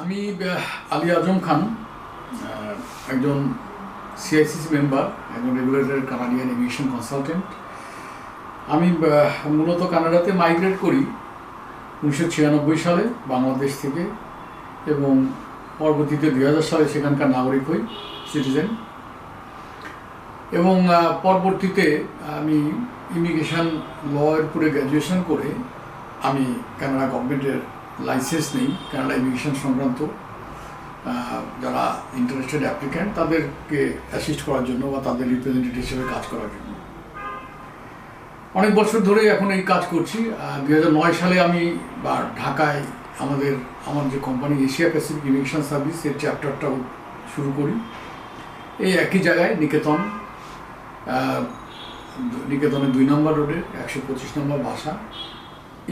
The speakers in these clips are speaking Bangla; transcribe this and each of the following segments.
আমি আলী আজম খান, একজন সিআইসিসি মেম্বার, একজন রেগুলেটর কানাডিয়ান এভিয়েশন কনসালটেন্ট। আমি মূলত কানাডাতে মাইগ্রেট করি 1996 সালে বাংলাদেশ থেকে, এবং পরবর্তীতে 2000 সালে সেখানকার নাগরিক হই, সিটিজেন। এবং পরবর্তীতে আমি ইমিগ্রেশন লয়ের উপরে গ্র্যাজুয়েশন করে আমি কানাডা গভর্নমেন্টের লাইসেন্স নেই কানাডা ইমিগ্রেশন সংক্রান্ত যারা ইন্টারেস্টেড অ্যাপ্লিক্যান্ট তাদেরকে অ্যাসিস্ট করার জন্য বা তাদের রিপ্রেজেন্টেটিভ হিসেবে কাজ করার জন্য। অনেক বছর ধরে এখন এই কাজ করছি। 2009 সালে আমি ঢাকায় আমার যে company Asia Pacific immigration service এর চ্যাপ্টারটাও শুরু করি, এই একই জায়গায় নিকেতনের 2 নম্বর রোডে 125 নম্বর বাসা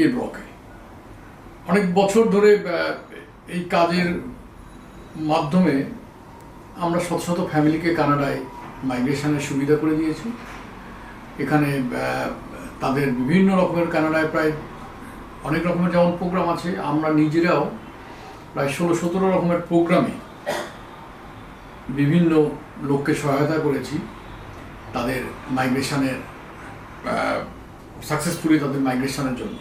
এ ব্লকে। অনেক বছর ধরে এই কাজের মাধ্যমে আমরা শত শত ফ্যামিলিকে কানাডায় মাইগ্রেশনের সুবিধা করে দিয়েছি। এখানে তাদের বিভিন্ন রকমের কানাডায় প্রায় অনেক রকমের যেমন প্রোগ্রাম আছে, আমরা নিজেরাও প্রায় 16-17 রকমের প্রোগ্রামে বিভিন্ন লোককে সহায়তা করেছি তাদের মাইগ্রেশনের সাকসেসফুলি তাদের মাইগ্রেশনের জন্য।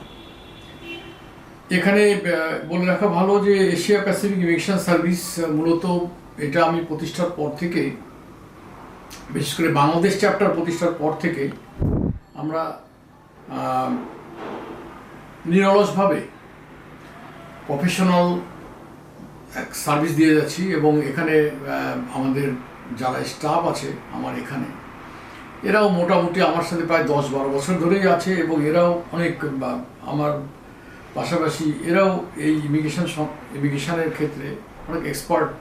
এখানে বলে রাখা ভালো যে এশিয়া প্যাসিফিক ইমিগ্রেশন সার্ভিস মূলত এটা আমি প্রতিষ্ঠার পর থেকে, বিশেষ করে বাংলাদেশ চ্যাপ্টার প্রতিষ্ঠার পর থেকে আমরা নিরলসভাবে প্রফেশনাল এক সার্ভিস দিয়ে যাচ্ছি। এবং এখানে আমাদের যারা স্টাফ আছে আমার এখানে, এরাও মোটামুটি আমার সাথে প্রায় 10-12 বছর ধরেই আছে, এবং এরাও অনেক আমার পাশাপাশি এরাও এই ইমিগ্রেশনের ক্ষেত্রে অনেক এক্সপার্ট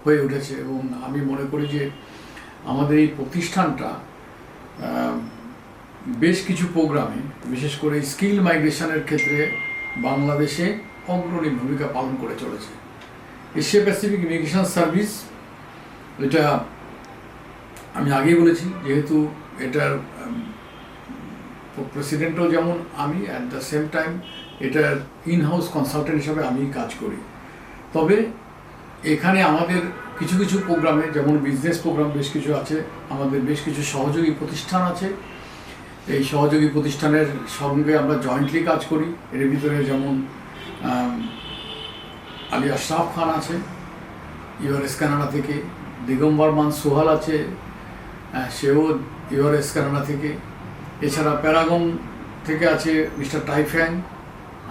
হয়ে উঠেছে। এবং আমি মনে করি যে আমাদের এই প্রতিষ্ঠানটা বেশ কিছু প্রোগ্রামে, বিশেষ করে স্কিল মাইগ্রেশনের ক্ষেত্রে বাংলাদেশে অগ্রণী ভূমিকা পালন করে চলেছে। এশিয়া প্যাসিফিক ইমিগ্রেশন সার্ভিস, এটা আমি আগেই বলেছি, যেহেতু এটার প্রেসিডেন্টও যেমন আমি, অ্যাট দ্য সেম টাইম এটার ইন হাউস কনসালটেন্ট হিসাবে আমি কাজ করি। তবে এখানে আমাদের কিছু কিছু প্রোগ্রামে, যেমন বিজনেস প্রোগ্রাম বেশ কিছু আছে, আমাদের বেশ কিছু সহযোগী প্রতিষ্ঠান আছে। এই সহযোগী প্রতিষ্ঠানের সঙ্গে আমরা জয়েন্টলি কাজ করি। এর ভিতরে যেমন আলী আশরাফ খান আছে ইউআরএস কানাডা থেকে, দিগম্বর মান সোহাল আছে, সেও ইউআরএস কানাডা থেকে। এছাড়া প্যারাগন থেকে আছে মিস্টার টাইফ্যাং।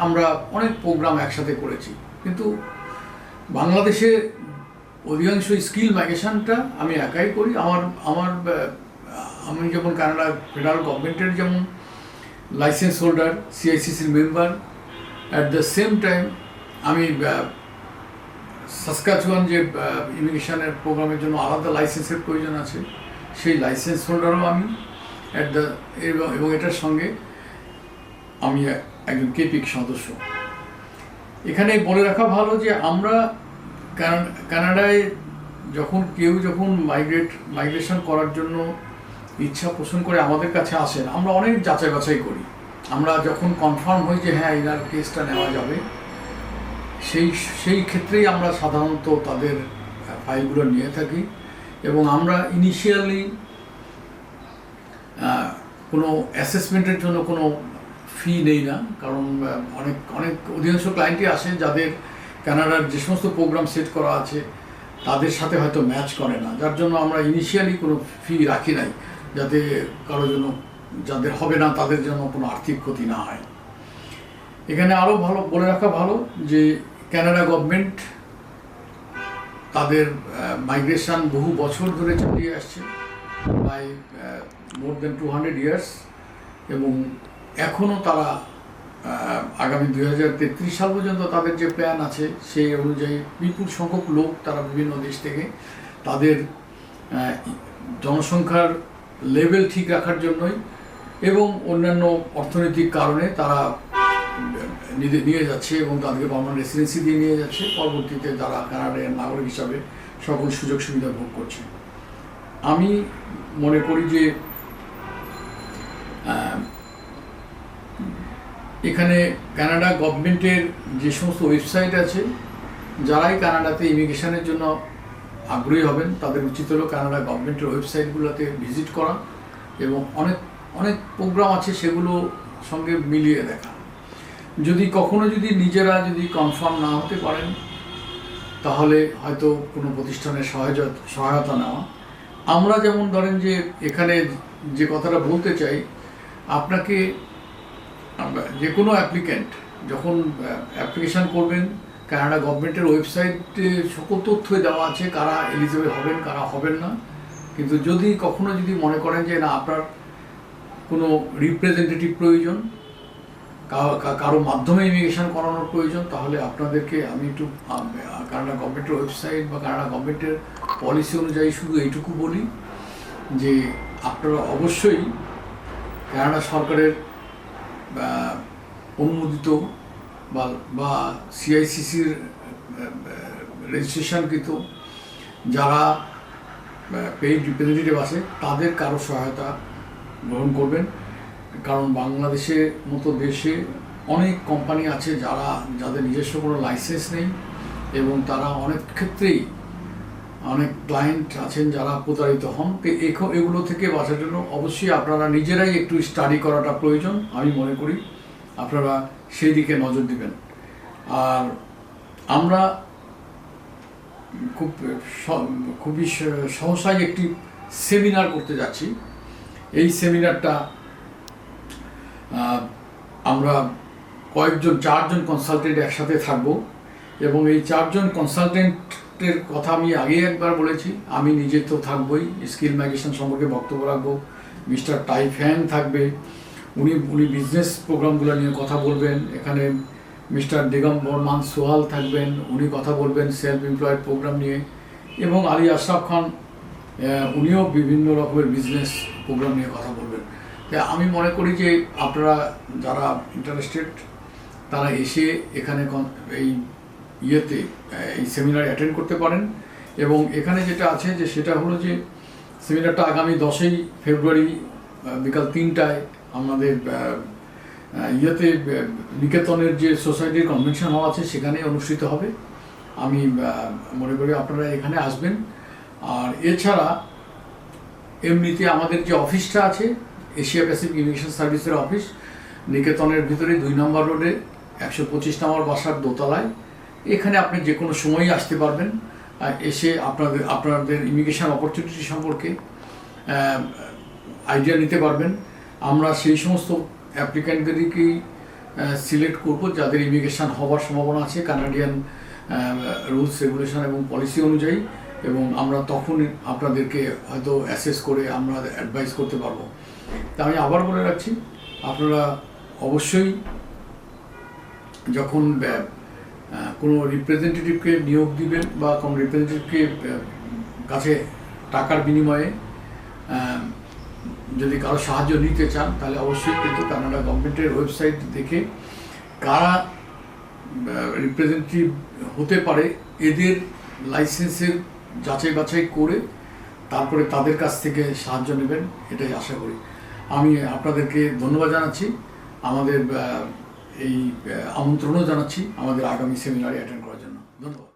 আমরা অনেক প্রোগ্রাম একসাথে করেছি, কিন্তু বাংলাদেশে অধিকাংশ স্কিল মাইগ্রেশনটা আমি একাই করি। আমি যেমন কানাডা ফেডারেল গভর্নমেন্টের যেমন লাইসেন্স হোল্ডার, সিআইসিসির member, at the same time আমি সাসকাচুয়ান যে ইমিগ্রেশনের প্রোগ্রামের জন্য আলাদা লাইসেন্সের প্রয়োজন আছে, সেই লাইসেন্স হোল্ডারও আমি এবং এটার সঙ্গে আমি একজন কেপিক সদস্য। এখানে বলে রাখা ভালো যে আমরা কানাডায় কেউ যখন মাইগ্রেশন করার জন্য ইচ্ছা পোষণ করে আমাদের কাছে আসেন, আমরা অনেক যাচাই বাছাই করি। আমরা যখন কনফার্ম হই যে হ্যাঁ এনার কেসটা নেওয়া যাবে, সেই ক্ষেত্রেই আমরা সাধারণত তাদের ফাইলগুলো নিয়ে থাকি। এবং আমরা ইনিশিয়ালি কোনো অ্যাসেসমেন্টের জন্য কোনো ফি নেই না, কারণ অনেক অধিকাংশ ক্লায়েন্টই আসে যাদের কানাডার যে সমস্ত প্রোগ্রাম সেট করা আছে তাদের সাথে হয়তো ম্যাচ করে না, যার জন্য আমরা ইনিশিয়ালি কোনো ফি রাখি নাই, যাতে যাদের হবে না তাদের জন্য কোনো আর্থিক ক্ষতি না হয়। এখানে আরও বলে রাখা ভালো যে কানাডা গভর্নমেন্ট তাদের মাইগ্রেশন বহু বছর ধরে চালিয়ে আসছে, প্রায় মোর দেন 200 ইয়ার্স, এবং এখনও তারা আগামী 2033 সাল পর্যন্ত তাদের যে প্ল্যান আছে সেই অনুযায়ী বিপুল সংখ্যক লোক তারা বিভিন্ন দেশ থেকে তাদের জনসংখ্যার লেভেল ঠিক রাখার জন্যই এবং অন্যান্য অর্থনৈতিক কারণে তারা নিয়ে যাচ্ছে, এবং তাদেরকে পার্মানেন্ট রেসিডেন্সি দিয়ে নিয়ে যাচ্ছে। পরবর্তীতে তারা কানাডার নাগরিক হিসাবে সকল সুযোগ সুবিধা ভোগ করছে। আমি মনে করি যে এখানে কানাডা গভর্নমেন্টের যে সমস্ত ওয়েবসাইট আছে যারাই কানাডাতে ইমিগ্রেশনের জন্য আগ্রহী হবেন তাদের উচিত হলো কানাডা গভর্নমেন্টের ওয়েবসাইটগুলোতে ভিজিট করা এবং অনেক অনেক প্রোগ্রাম আছে সেগুলো সঙ্গে মিলিয়ে দেখা। যদি কখনো নিজেরা কনফার্ম না হতে পারেন তাহলে হয়তো কোনো প্রতিষ্ঠানের সহায়তা নেওয়া। আমরা যেমন ধরেন যে এখানে যে কথাটা বলতে চাই, আপনাকে যে কোনো অ্যাপ্লিক্যান্ট যখন অ্যাপ্লিকেশান করবেন কানাডা গভর্নমেন্টের ওয়েবসাইটে সকল তথ্যই দেওয়া আছে কারা এলিজিবল হবেন কারা হবেন না। কিন্তু কখনো মনে করেন যে না আপনার কোনো রিপ্রেজেন্টেটিভ প্রয়োজন, কারো মাধ্যমে ইমিগ্রেশন করানোর প্রয়োজন, তাহলে আপনাদেরকে আমি একটু কানাডা গভর্নমেন্টের ওয়েবসাইট বা কানাডা গভর্নমেন্টের পলিসি অনুযায়ী শুধু এইটুকু বলি যে আপনারা অবশ্যই কানাডা সরকারের অনুমোদিত বা সিআইসিসির রেজিস্ট্রেশনকৃত যারা পেইড রিপ্রেজেন্টেটিভ আছে তাদের কারো সহায়তা গ্রহণ করবেন। কারণ বাংলাদেশের মতো দেশে অনেক কোম্পানি আছে যাদের নিজস্ব কোনো লাইসেন্স নেই এবং তারা অনেক ক্ষেত্রেই অনেক ক্লায়েন্ট আছেন যারা প্রতারিত হন। তো এগুলো থেকে বাঁচার জন্য অবশ্যই আপনারা নিজেরাই একটু স্টাডি করাটা প্রয়োজন। আমি মনে করি আপনারা সেই দিকে নজর দিবেন। আর আমরা খুবই সহসাই একটি সেমিনার করতে যাচ্ছি। এই সেমিনারটা আমরা চারজন কনসালটেন্ট একসাথে থাকবো এবং এই চারজন কনসালটেন্টের কথা আমি আগেই একবার বলেছি। আমি নিজে তো থাকবই, স্কিল মাইগ্রেশন সম্পর্কে বক্তব্য রাখবো। মিস্টার টাই ফ্যান থাকবে, উনি বিজনেস প্রোগ্রামগুলো নিয়ে কথা বলবেন। এখানে মিস্টার দিগম্বর মান সোহাল থাকবেন, উনি কথা বলবেন সেলফ এমপ্লয়েড প্রোগ্রাম নিয়ে। এবং আলী আশরাফ খান উনিও বিভিন্ন রকমের বিজনেস প্রোগ্রাম নিয়ে কথা বলবেন। তাই আমি মনে করি যে আপনারা যারা ইন্টারেস্টেড তারা এসে এখানে এই সেমিনারে অ্যাটেন্ড করতে পারেন। এবং এখানে যেটা আছে যে সেটা হলো যে সেমিনারটা আগামী 10ই ফেব্রুয়ারি বিকাল 3টায় আমাদের নিকেতনের যে সোসাইটির কনভেনশন হল আছে সেখানে অনুষ্ঠিত হবে। আমি মনে করি আপনারা এখানে আসবেন। আর এছাড়া এমনিতে আমাদের যে অফিসটা আছে এশিয়া প্যাসিফিক ইমিগ্রেশন সার্ভিসের অফিস, নিকেতনের ভিতরে 2 নম্বর রোডে 125 নম্বর বাসার দোতলায়। এখানে আপনি যে কোনো সময়ই আসতে পারবেন, এসে আপনাদের ইমিগ্রেশন অপরচুনিটি সম্পর্কে আইডিয়া নিতে পারবেন। আমরা সেই সমস্ত অ্যাপ্লিক্যান্টদেরকেই সিলেক্ট করব যাদের ইমিগ্রেশন হওয়ার সম্ভাবনা আছে কানাডিয়ান রুলস রেগুলেশন এবং পলিসি অনুযায়ী, এবং আমরা তখন আপনাদেরকে হয়তো অ্যাসেস করে আমরা অ্যাডভাইস করতে পারবো। তা আমি আবার বলে রাখছি, আপনারা অবশ্যই যখন কোনো রিপ্রেজেন্টেটিভকে নিয়োগ দিবেন বা কোনো রিপ্রেজেন্টেটিভকে কাছে টাকার বিনিময়ে যদি কারো সাহায্য নিতে চান তাহলে অবশ্যই কিন্তু কানাডা গভর্নমেন্টের ওয়েবসাইট দেখে কারা রিপ্রেজেন্টেটিভ হতে পারে এদের লাইসেন্সের যাচাই বাছাই করে তারপরে তাদের কাছ থেকে সাহায্য নেবেন, এটাই আশা করি। আমি আপনাদেরকে ধন্যবাদ জানাচ্ছি, আমাদের এই আমন্ত্রণও জানাচ্ছি আমাদের আগামী সেমিনারে অ্যাটেন্ড করার জন্য। ধন্যবাদ।